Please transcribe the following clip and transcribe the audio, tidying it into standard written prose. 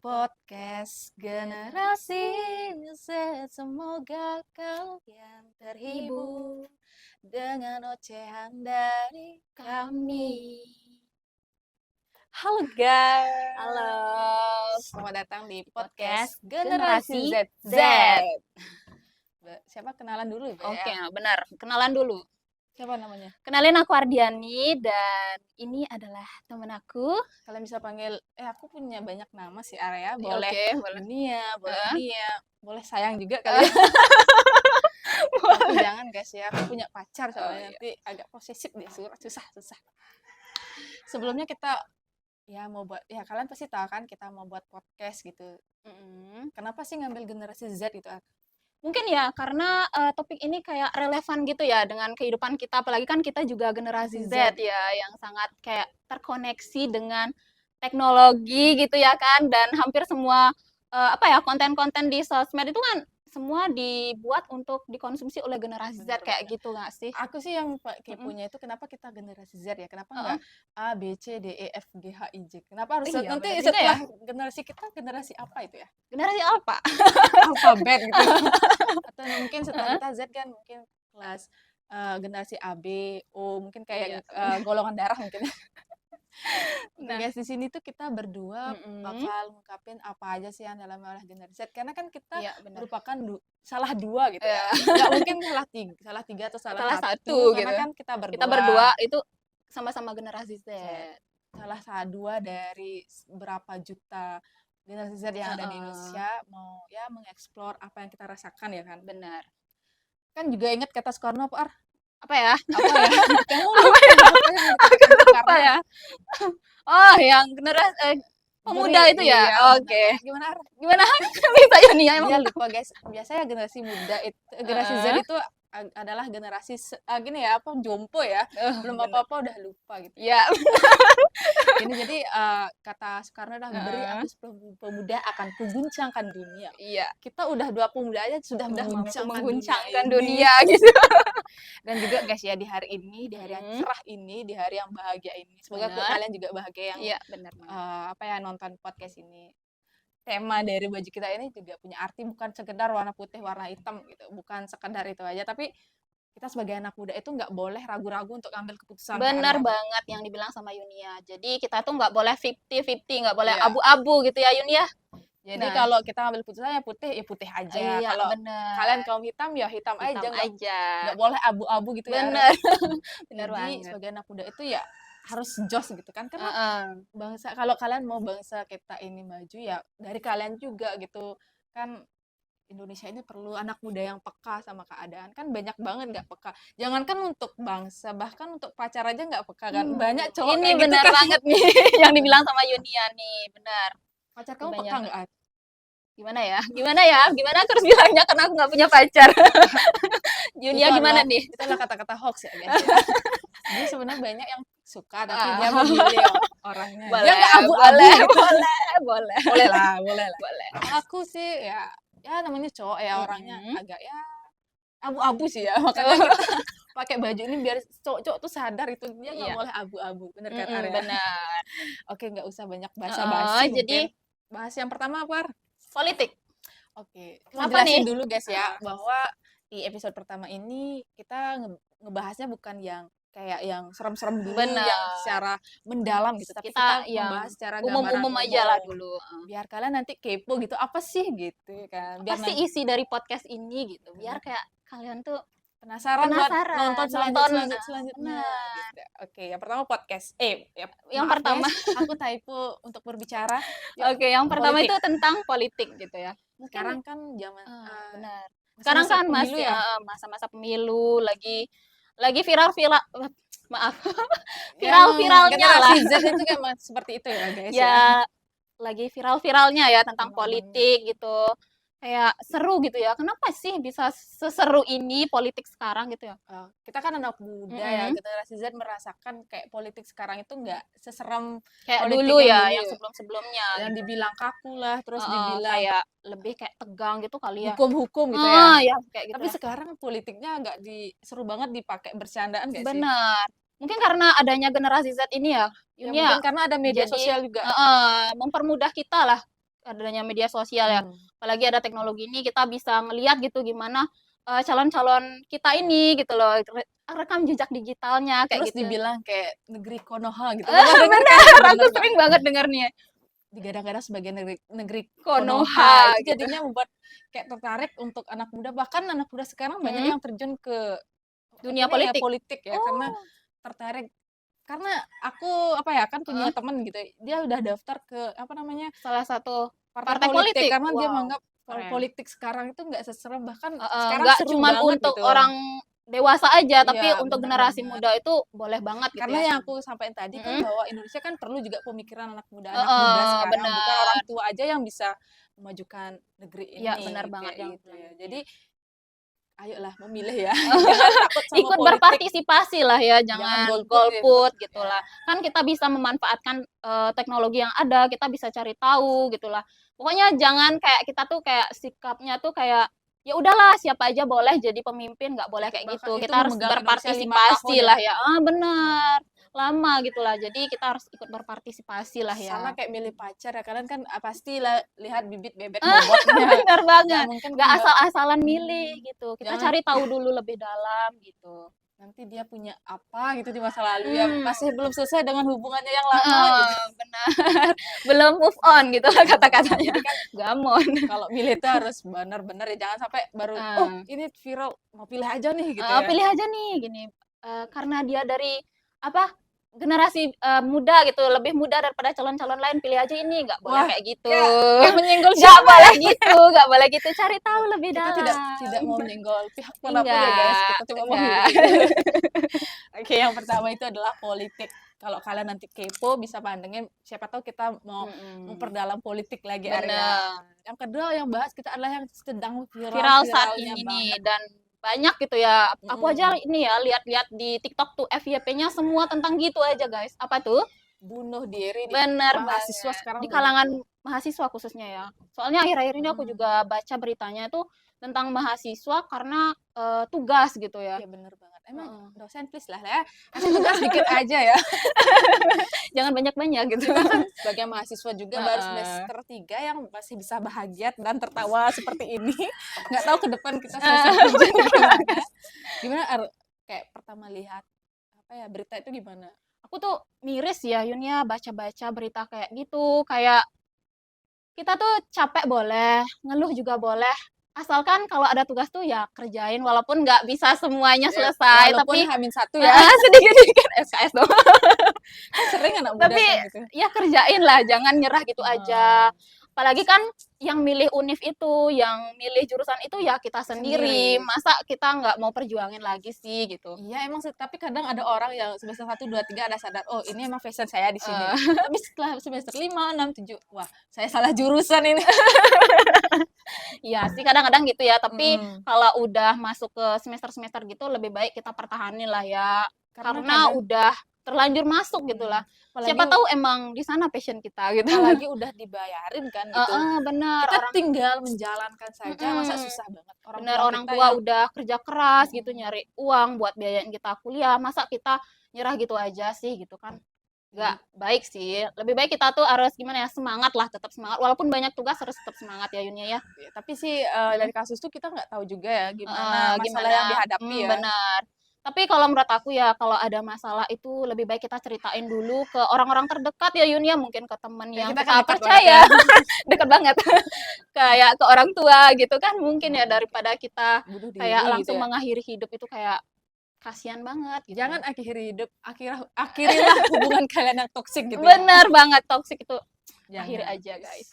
podcast Generasi Z. Semoga kalian terhibur dengan ocehan dari kami. Halo guys. Halo. Selamat datang di Podcast podcast Generasi Z. Siapa kenalan dulu ya? Oke, benar. Kenalan dulu. Siapa namanya? Kenalin, aku Ardiani dan ini adalah temen aku. Kalian bisa panggil, aku punya banyak nama sih Area. Boleh Boleh. Dunia, boleh Nia, boleh sayang juga kali. Tapi jangan guys ya, aku punya pacar soalnya nanti agak posesif deh, susah. Sebelumnya kita mau buat, kalian pasti tahu kan kita mau buat podcast gitu. Kenapa sih ngambil generasi Z gitu? Mungkin ya karena topik ini kayak relevan gitu ya dengan kehidupan kita, apalagi kan kita juga generasi Z ya, yang sangat kayak terkoneksi dengan teknologi gitu ya kan, dan hampir semua konten-konten di sosmed itu kan semua dibuat untuk dikonsumsi oleh generasi Z kayak gitu nggak sih? Aku sih yang keponya itu kenapa kita generasi Z ya? Kenapa nggak A, B, C, D, E, F, G, H, I, J? Kenapa harus Iya, nanti benar juga setelah generasi kita generasi apa itu ya? Generasi apa? Alfabet gitu. Atau mungkin setelah kita Z kan mungkin kelas generasi A, B, O, mungkin kayak golongan darah mungkin. Nah, guys, di sini tuh kita berdua bakal ngungkapin apa aja sih yang dalam olah generasi Z, karena kan kita merupakan salah dua gitu ya. Nggak mungkin salah tiga atau salah satu karena gitu. kan kita Kita berdua itu sama-sama generasi Z. Salah dua dari berapa juta generasi Z yang ada di Indonesia mau mengeksplor apa yang kita rasakan ya kan. Benar. Kan juga ingat kata Soekarno Apa ya? Apa ya? Oh, yang generasi pemuda itu ya? Oke. Gimana? Bisa ya nih ya emang. Dia lupa guys. Biasanya generasi muda itu, generasi Z itu adalah generasi jompo ya. Belum apa-apa udah lupa gitu. Ya. Ini jadi kata Soekarno dah, beri aku 10 pemuda akan kuguncangkan dunia. Iya. Kita udah 2 pemuda aja sudah mengguncangkan dunia gitu. Dan juga guys ya, di hari ini, di hari yang cerah ini, di hari yang bahagia ini, semoga kalian juga bahagia yang nonton podcast ini. Tema dari baju kita ini juga punya arti, bukan sekedar warna putih, warna hitam gitu, bukan sekedar itu aja, tapi kita sebagai anak muda itu nggak boleh ragu-ragu untuk ambil keputusan. Benar banget yang dibilang sama Yunia. Jadi kita tuh nggak boleh 50-50, nggak boleh abu-abu gitu ya Yunia. Jadi kalau kita ambil keputusan ya putih aja. Kalau kalian kaum hitam ya hitam aja. Nggak boleh abu-abu gitu ya. Benar banget. Jadi sebagai anak muda itu ya harus jos gitu kan, karena bangsa, kalau kalian mau bangsa kita ini maju ya dari kalian juga gitu kan. Indonesia ini perlu anak muda yang peka sama keadaan, kan banyak banget nggak peka, jangankan untuk bangsa, bahkan untuk pacar aja nggak peka kan. Banyak cowok ini kayak benar gitu kan. banget nih yang dibilang sama Yunia nih, benar. Pacar kamu peka nggak? Gimana aku harus bilangnya karena aku nggak punya pacar. Junia gimana nih? Itu adalah kata-kata hoax ya guys. Jadi sebenarnya banyak yang suka tapi dia memilih orangnya. Dia nggak abu-abu. Boleh lah. Aku sih ya namanya cowok ya, orangnya agak abu-abu sih ya, makanya kita pakai baju ini biar cowok-cowok tuh sadar itu dia nggak boleh abu-abu. Bener kan Arya? Benar. Oke, nggak usah banyak basa-basi. Jadi bahas yang pertama apa? Politik. Oke, jelasin dulu guys ya, bahwa di episode pertama ini kita ngebahasnya bukan yang kayak yang serem-serem dulu, yang secara mendalam gitu, tapi kita membahas secara umum aja lah dulu. Biar kalian nanti kepo gitu, apa sih gitu kan. Biar pasti isi dari podcast ini gitu, biar kayak kalian tuh penasaran buat nonton selanjutnya. Gitu. Oke, yang pertama podcast. Yang pertama aku typo untuk berbicara. Oke, yang pertama itu tentang politik gitu ya. Sekarang kan zaman benar. Sekarang kan masih masa-masa pemilu, lagi viral-viralnya lah. Z itu kan seperti itu ya guys ya. Lagi viral-viralnya ya tentang politik gitu. Kayak seru gitu ya. Kenapa sih bisa seseru ini politik sekarang gitu ya? Kita kan anak muda ya, generasi Z merasakan kayak politik sekarang itu nggak seserem kayak dulu ya, yang sebelum-sebelumnya. Yang dibilang kaku lah, terus dibilang kayak lebih kayak tegang gitu kali ya. Hukum gitu ya. Kayak gitu. Tapi sekarang politiknya nggak seru banget dipakai bercandaan nggak sih? Benar. Mungkin karena adanya generasi Z ini ya. Mungkin karena ada media sosial juga. Mempermudah kita lah. adanya media sosial ya. Hmm. Apalagi ada teknologi ini kita bisa ngelihat gitu gimana calon-calon kita ini gitu loh, rekam jejak digitalnya kayak Terus gitu. dibilang kayak negeri Konoha gitu. Pernah denger Bener, kan? aku Bener sering banget. banget dengernya. Digadang-gadang sebagai negeri Konoha Konoha. Itu gitu. jadinya membuat kayak tertarik untuk anak muda. Bahkan anak muda sekarang banyak Mhm, yang terjun ke dunia ini ya politik. politik ya karena Oh, tertarik. Karena aku apa ya kan punya heeh, temen gitu. Dia udah daftar ke apa namanya salah satu partai partai politik politik. karena dia Wow, menganggap kalau keren. politik sekarang itu nggak seserem bahkan Heeh, sekarang nggak seru cuman banget untuk gitu. orang dewasa aja, tapi Iya, untuk bener generasi banget. muda itu boleh banget gitu Karena ya. yang aku sampaikan tadi kan Mhm, bahwa Indonesia kan perlu juga pemikiran anak muda heeh, sekarang, bukan orang bener. tua aja yang bisa memajukan negeri Iya, bener ini, banget kayak yang gitu ya. bilang Jadi, gitu. ayolah memilih ya, jangan takut sama Ikut politik, berpartisipasi lah ya, jangan jangan golput ya, golput ya. gitulah. Kan kita bisa memanfaatkan teknologi yang ada, kita bisa cari tahu gitulah. Pokoknya jangan kayak kita tuh kayak sikapnya tuh kayak ya udahlah siapa aja boleh jadi pemimpin, nggak boleh Itu kayak bahkan gitu. itu Kita harus memegang Indonesia 5 tahun berpartisipasi ya. lah ya. Ah, benar. Lama gitulah. Jadi kita harus ikut berpartisipasi lah ya. Sama kayak milih pacar ya, kalian kan pastilah lihat bibit bebek bobotnya, Benar nggak banget. mungkin Nggak kan asal-asalan milih gitu. Kita jangan cari tahu dulu lebih dalam gitu. nanti dia punya apa gitu di masa lalu ya, Hmm. masih belum selesai dengan hubungannya yang lama gitu. Heeh, benar. Belum move on gitu lah Belum move on. kata-katanya. Jadi kan Gamon. kalau milih itu harus benar-benar ya, jangan sampai baru, "Oh, Heeh. ini viral, mau pilih aja nih," gitu Heeh, ya. pilih aja nih gini, karena dia dari apa, generasi, muda gitu, lebih muda daripada calon-calon lain, pilih aja ini, nggak boleh Wah, kayak gitu. kayak kayak menyenggol Nggak siapa boleh ya? gitu, nggak boleh gitu, cari tahu lebih Kita tidak dalam. tidak mau menyenggol pihak manapun ya, guys, Enggak kita cuma mau enggak. milih. Oke, yang pertama itu adalah politik. Kalau kalian nanti kepo bisa pantengin, siapa tahu kita mau Mhm, memperdalam politik lagi area. bener. Yang kedua yang bahas kita adalah yang sedang Viral saat viral-viralnya ini nih banget. dan banyak gitu ya, aku aja Mhm. ini ya lihat-lihat di TikTok tuh FYP-nya semua tentang gitu aja guys. Apa tuh? Bunuh diri di Bener mahasiswa banget, sekarang di banyak kalangan tuh. mahasiswa khususnya ya. Soalnya akhir-akhir ini aku Mhm. juga baca beritanya tuh tentang mahasiswa karena, tugas gitu ya. Iya bener banget. Emang Heeh. dosen please lah ya, kasih tugas dikit aja ya. Jangan banyak-banyak gitu. Kita kan sebagai mahasiswa juga baru Heeh. semester 3 yang masih bisa bahagia dan tertawa seperti ini. Nggak tahu ke depan kita semester 7 gimana. Gimana kayak pertama lihat apa ya berita itu gimana? Aku tuh miris ya Yun ya baca-baca berita kayak gitu, kayak kita tuh capek boleh, ngeluh juga boleh, asalkan kalau ada tugas tuh ya kerjain walaupun nggak bisa semuanya Ya selesai, walaupun tapi H-1 ya, heeh, sedikit-sedikit SKS dong. kan sering anak muda Tapi kan gitu. ya kerjain lah, jangan nyerah gitu aja. Heeh, Apalagi kan yang milih univ itu, yang milih jurusan itu ya kita sendiri, sendiri. masa kita nggak mau perjuangin lagi sih gitu. Iya emang sih, tapi kadang ada orang yang semester 1, 2, 3 ada sadar, "Oh ini emang passion saya di sini." Eee, Tapi setelah semester 5, 6, 7, "Wah saya salah jurusan ini." iya sih kadang-kadang gitu ya, tapi Mhm, kalau udah masuk ke semester-semester gitu lebih baik kita pertahanin lah ya, karena karena kadang udah terlanjur masuk gitu mhm, lah. apalagi Siapa tahu emang di sana passion kita gitu. apalagi udah dibayarin kan gitu. Heeh, bener Kita orang tinggal menjalankan saja, masa mhm. susah banget orang Bener, tua orang kita tua yang udah kerja keras gitu mhm, nyari uang buat biayain kita kuliah, masa kita nyerah gitu aja sih gitu kan, nggak jadi baik sih. Lebih baik kita tuh harus gimana ya, semangat lah, tetap semangat walaupun banyak tugas harus tetap semangat ya Yunnya ya. ya tapi sih, Mhm, dari kasus tuh kita nggak tahu juga ya heeh, gimana masalah gimana yang dihadapi ya. bener. Tapi kalau menurut aku ya, kalau ada masalah itu lebih baik kita ceritain dulu ke orang-orang terdekat ya Yun ya, mungkin ke temen Ya yang kita kan kita dekat banget ya, percaya, deket banget, kayak ke orang tua gitu kan mungkin ya, mhm, kayak daripada kita bunuh kayak diri gitu langsung ya. mengakhiri hidup itu kayak kasihan banget gitu. Jangan akhiri hidup, akhirilah hubungan kalian yang toksik gitu ya. Bener banget, toxic itu akhiri Jangan, aja, please. guys.